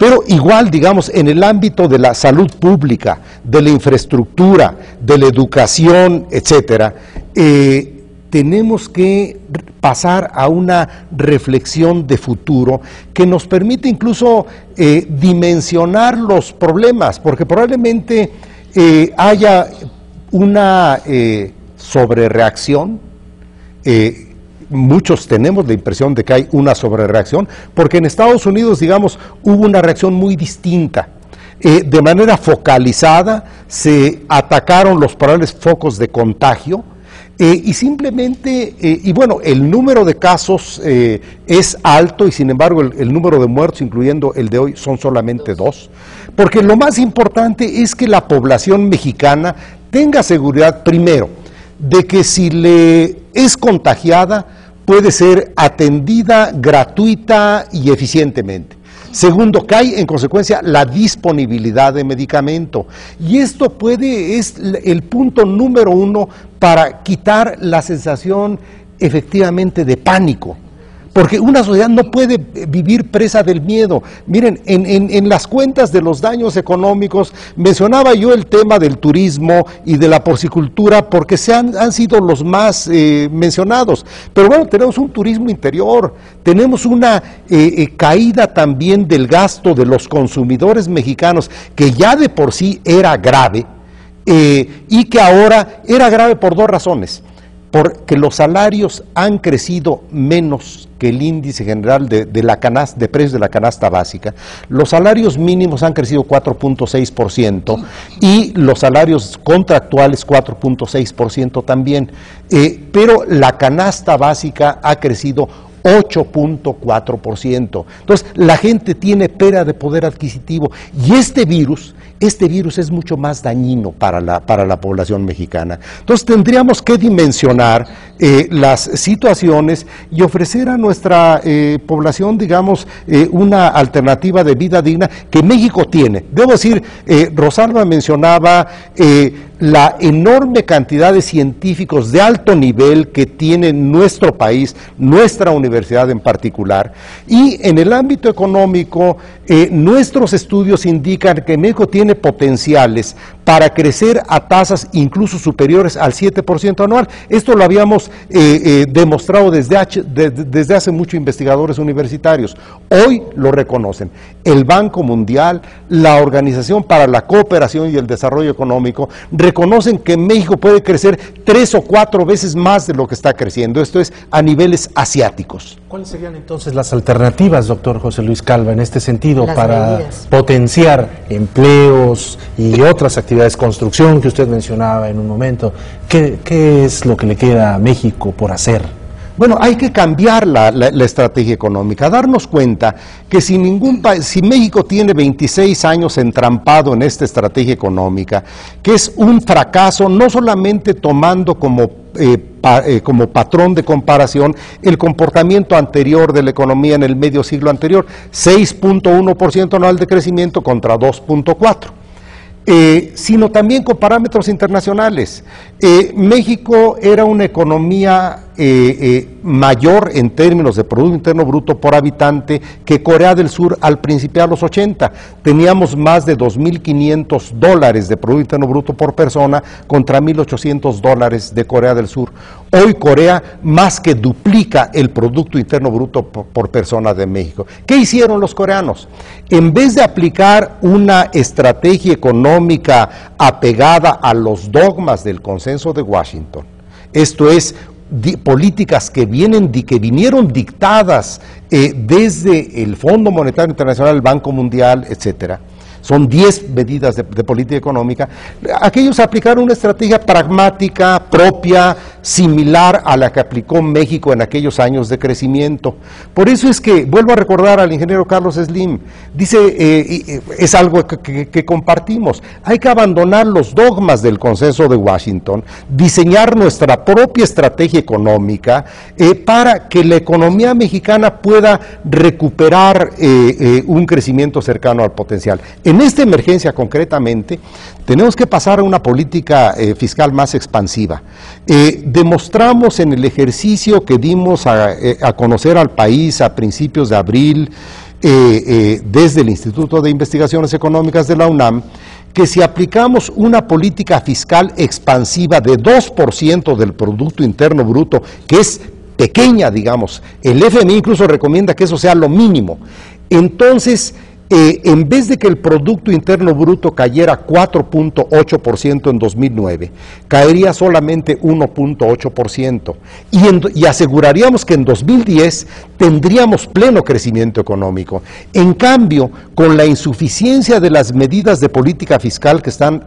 Pero igual, digamos, en el ámbito de la salud pública, de la infraestructura, de la educación, etcétera, tenemos que pasar a una reflexión de futuro que nos permite incluso dimensionar los problemas, porque probablemente haya una sobrereacción. Muchos tenemos la impresión de que hay una sobrereacción, porque en Estados Unidos, digamos, hubo una reacción muy distinta. De manera focalizada se atacaron los probables focos de contagio, y simplemente, y bueno, el número de casos es alto, y sin embargo el número de muertos, incluyendo el de hoy, son solamente 2, porque lo más importante es que la población mexicana tenga seguridad, primero, de que si le es contagiada, puede ser atendida gratuita y eficientemente. Segundo, que hay en consecuencia la disponibilidad de medicamento. Y esto es el punto número 1 para quitar la sensación efectivamente de pánico. Porque una sociedad no puede vivir presa del miedo. Miren, en las cuentas de los daños económicos, mencionaba yo el tema del turismo y de la porcicultura, porque han sido los más mencionados. Pero bueno, tenemos un turismo interior, tenemos una caída también del gasto de los consumidores mexicanos, que ya de por sí era grave, y que ahora era grave por 2 razones. Porque los salarios han crecido menos que el índice general de precios de la canasta básica. Los salarios mínimos han crecido 4.6% y los salarios contractuales 4.6% también. Pero la canasta básica ha crecido 8.4%. Entonces, la gente tiene pérdida de poder adquisitivo, y este virus es mucho más dañino para la población mexicana. Entonces, tendríamos que dimensionar las situaciones y ofrecer a nuestra población, digamos, una alternativa de vida digna que México tiene. Debo decir, Rosalba mencionaba la enorme cantidad de científicos de alto nivel que tiene nuestro país, nuestra universidad en particular, y en el ámbito económico, nuestros estudios indican que México tiene potenciales para crecer a tasas incluso superiores al 7% anual. Esto lo habíamos demostrado desde hace mucho investigadores universitarios. Hoy lo reconocen el Banco Mundial, la Organización para la Cooperación y el Desarrollo Económico, reconocen que México puede crecer 3 o 4 veces más de lo que está creciendo. Esto es a niveles asiáticos. ¿Cuáles serían entonces las alternativas, doctor José Luis Calva, en este sentido, para potenciar empleos y otras actividades, construcción que usted mencionaba en un momento? ¿Qué es lo que le queda a México por hacer? Bueno, hay que cambiar la estrategia económica, darnos cuenta que si México tiene 26 años entrampado en esta estrategia económica, que es un fracaso, no solamente tomando como patrón de comparación el comportamiento anterior de la economía en el medio siglo anterior, 6.1% anual de crecimiento contra 2.4%. Sino también con parámetros internacionales. México era una economía mayor en términos de Producto Interno Bruto por habitante que Corea del Sur al principiar los 80. Teníamos más de $2.500 de Producto Interno Bruto por persona contra $1.800 de Corea del Sur. Hoy Corea más que duplica el Producto Interno Bruto por persona de México. ¿Qué hicieron los coreanos? En vez de aplicar una estrategia económica apegada a los dogmas del Consenso de Washington, esto es, políticas que vinieron dictadas desde el Fondo Monetario Internacional, el Banco Mundial, etcétera. Son 10 medidas de política económica. Aquellos aplicaron una estrategia pragmática, propia, similar a la que aplicó México en aquellos años de crecimiento. Por eso es que, vuelvo a recordar al ingeniero Carlos Slim, dice, es algo que compartimos, hay que abandonar los dogmas del Consenso de Washington, diseñar nuestra propia estrategia económica para que la economía mexicana pueda recuperar un crecimiento cercano al potencial. En esta emergencia concretamente tenemos que pasar a una política fiscal más expansiva. Demostramos en el ejercicio que dimos a conocer al país a principios de abril desde el Instituto de Investigaciones Económicas de la UNAM, que si aplicamos una política fiscal expansiva de 2% del Producto Interno Bruto, que es pequeña, digamos, el FMI incluso recomienda que eso sea lo mínimo, entonces en vez de que el Producto Interno Bruto cayera 4.8% en 2009, caería solamente 1.8%, y aseguraríamos que en 2010 tendríamos pleno crecimiento económico. En cambio, con la insuficiencia de las medidas de política fiscal que están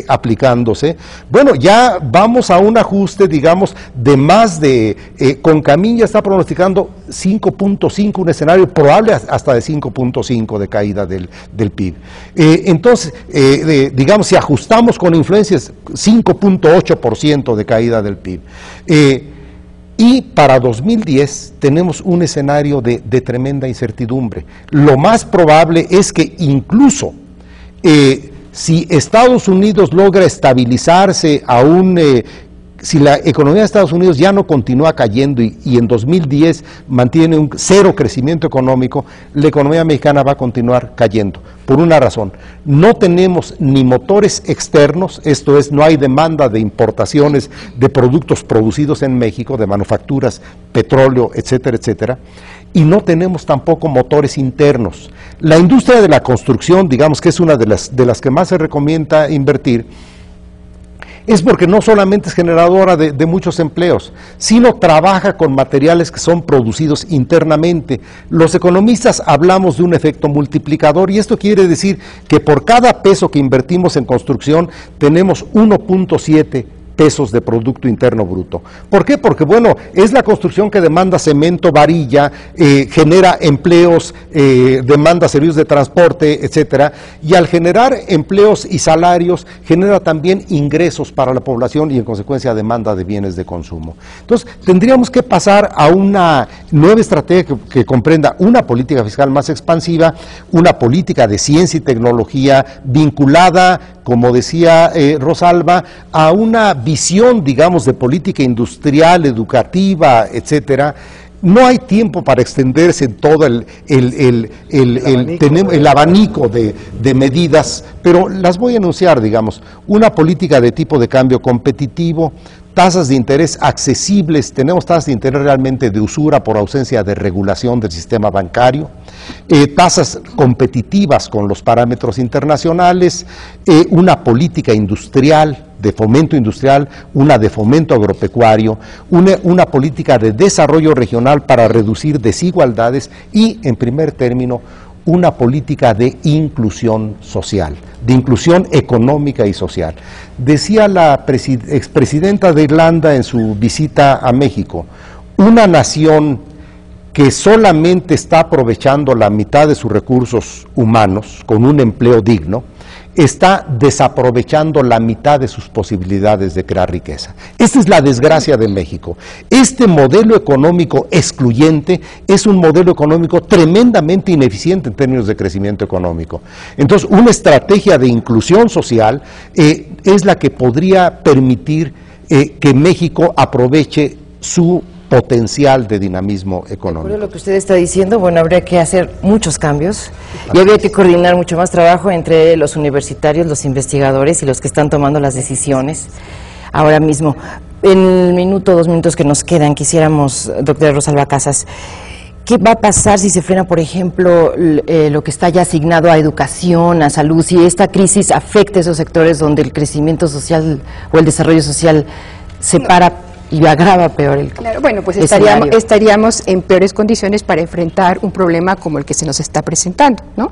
aplicándose, bueno, ya vamos a un ajuste, digamos, de más de, Concamín ya está pronosticando 5.5, un escenario probable hasta de 5.5 de caída del PIB. Entonces, digamos, si ajustamos con influencias, 5.8% de caída del PIB. Y para 2010 tenemos un escenario de tremenda incertidumbre. Lo más probable es que incluso si Estados Unidos logra estabilizarse si la economía de Estados Unidos ya no continúa cayendo y en 2010 mantiene un cero crecimiento económico, la economía mexicana va a continuar cayendo, por una razón: no tenemos ni motores externos, esto es, no hay demanda de importaciones de productos producidos en México, de manufacturas, petróleo, etcétera, etcétera, y no tenemos tampoco motores internos. La industria de la construcción, digamos que es una de las que más se recomienda invertir, es porque no solamente es generadora de muchos empleos, sino trabaja con materiales que son producidos internamente. Los economistas hablamos de un efecto multiplicador, y esto quiere decir que por cada peso que invertimos en construcción tenemos 1.7 pesos de Producto Interno Bruto. ¿Por qué? Porque, bueno, es la construcción que demanda cemento, varilla, genera empleos, demanda servicios de transporte, etcétera, y al generar empleos y salarios, genera también ingresos para la población y, en consecuencia, demanda de bienes de consumo. Entonces, tendríamos que pasar a una nueva estrategia que comprenda una política fiscal más expansiva, una política de ciencia y tecnología vinculada, como decía Rosalba, a una visión, digamos, de política industrial, educativa, etcétera. No hay tiempo para extenderse en todo el abanico de medidas, pero las voy a enunciar, digamos: una política de tipo de cambio competitivo, tasas de interés accesibles, tenemos tasas de interés realmente de usura por ausencia de regulación del sistema bancario, tasas competitivas con los parámetros internacionales, una política industrial, de fomento industrial, una de fomento agropecuario, una política de desarrollo regional para reducir desigualdades y, en primer término, una política de inclusión social, de inclusión económica y social. Decía la expresidenta de Irlanda en su visita a México: una nación que solamente está aprovechando la mitad de sus recursos humanos con un empleo digno, está desaprovechando la mitad de sus posibilidades de crear riqueza. Esta es la desgracia de México. Este modelo económico excluyente es un modelo económico tremendamente ineficiente en términos de crecimiento económico. Entonces, una estrategia de inclusión social es la que podría permitir que México aproveche su potencial de dinamismo económico. Por lo que usted está diciendo, bueno, habría que hacer muchos cambios y habría que coordinar mucho más trabajo entre los universitarios, los investigadores y los que están tomando las decisiones. Ahora mismo, en el minuto, 2 minutos que nos quedan, quisiéramos, doctora Rosalba Casas, ¿qué va a pasar si se frena, por ejemplo, lo que está ya asignado a educación, a salud, si esta crisis afecta a esos sectores donde el crecimiento social o el desarrollo social se para y agrava peor el Claro, bueno, pues estaríamos en peores condiciones para enfrentar un problema como el que se nos está presentando, ¿no?